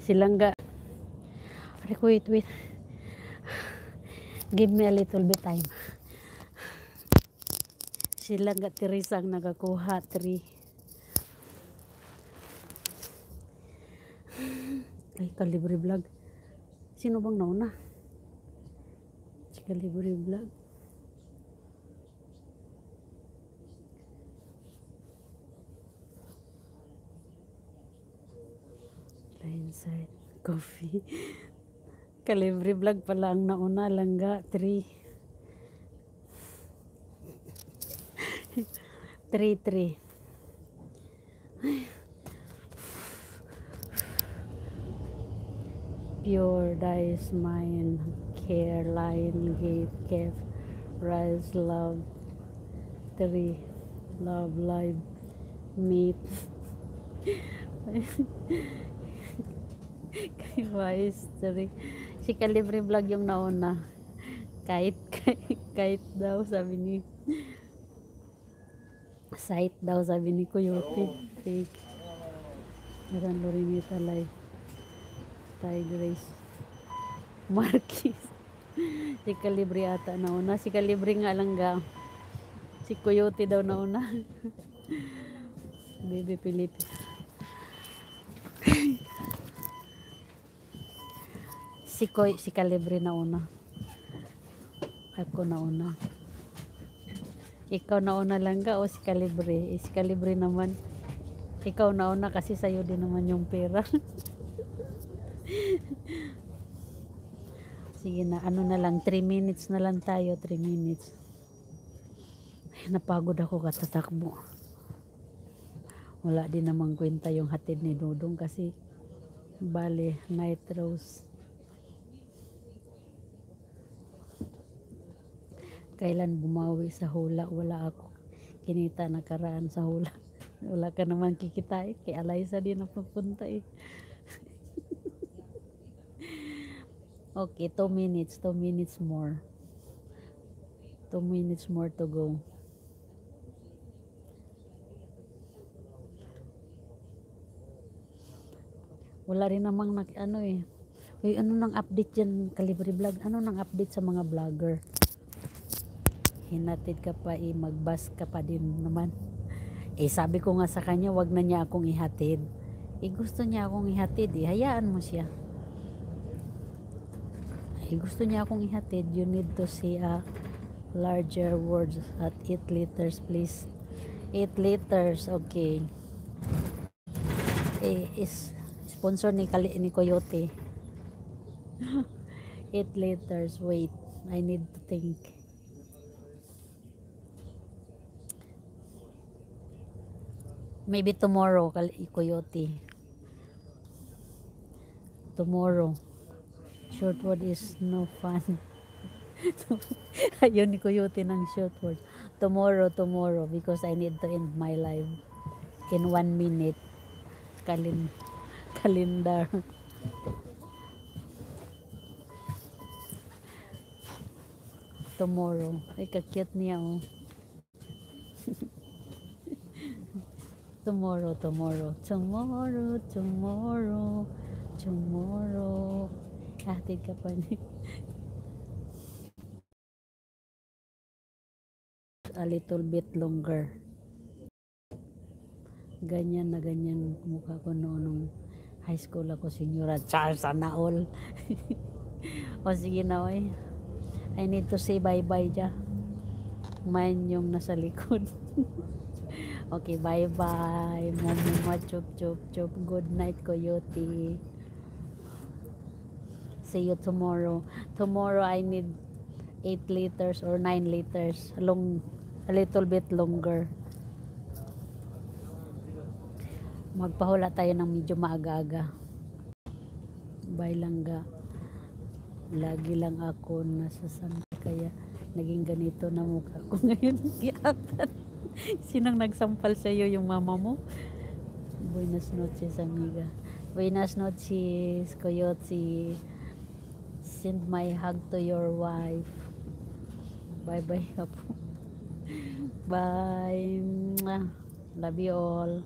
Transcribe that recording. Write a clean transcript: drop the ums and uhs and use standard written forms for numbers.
Silangga. Wait. Give me a little bit time. Silangga Teresa ang nagakuha 3. Ay, Kalibre Vlog. Sino bang nauna? Si Kalibre Vlog. Inside coffee. Kalibre Vlog pala ang nauna. Langga 3. 3. Pure Dice Mine Careline Gate Kef Rise Love 3 Love Live Meet kay Wise 3. Si Kalibre Vlog yung nauna. Kahit daw sabi ni site daw sabi ni Coyote. Fake. Meron Lorinita Live. Tigress. Marquis. Si Kalibre ata nauna. Si Kalibre nga lang ga. Si Coyote daw nauna. Baby Philippe. Si Kalibre nauna. Ako nauna. Ikaw nauna lang ga o si Kalibre? Si Kalibre naman. Ikaw nauna kasi sa'yo din naman yung pera. Sige na, ano na lang, 3 minutes na lang tayo, 3 minutes. Ay, napagod ako katatakbo. Wala din namang kwenta yung hatid ni Dudong kasi bale, night rose. Kailan bumawi sa hula? Wala ako kinita nakaraan sa hula. Wala ka naman kikitain. Kay Alaysa din ang pupunta eh. Okay, 2 minutes more. 2 minutes more to go. Wala rin namang ano eh. Uy, ano nang update dyan, Kalibre Vlog? Ano nang update sa mga vlogger? Hinatid ka pa eh, magbus ka pa din naman. Eh, sabi ko nga sa kanya, wag na niya akong ihatid. Eh, gusto niya akong ihatid eh. Hayaan mo siya. Eh, gusto niya akong ihatid. You need to say larger words at 8 liters, please. 8 liters, okay. Eh, is sponsor ni Coyote. 8 liters, wait. I need to think. Maybe tomorrow, Coyote. Tomorrow. Short word is no fun. Ayun ni Coyote ng short word. Tomorrow, because I need to end my life in 1 minute. Calendar. Tomorrow. Ay, kakit niya oh. Tomorrow. Hatid ka pa niya. A little bit longer. Ganyan na ganyan mukha ko noon nung high school ako, Senyora Charles sana all. O sige na oy. I need to say bye-bye dyan. Mine yung nasa likod. Okay, bye-bye. Mama, chup. Good night, Coyote. See you tomorrow. Tomorrow, I need 8 liters or 9 liters. A little bit longer. Magpahula tayo ng medyo maaga-aga. Bye langga. Lagi lang ako nasasama kaya naging ganito na mukha ko ngayon. Sinang nagsampal sa iyo, yung mama mo? Buenas noches, amiga. Buenas noches, Coyote. Send my hug to your wife. Bye-bye. Bye. Love you all.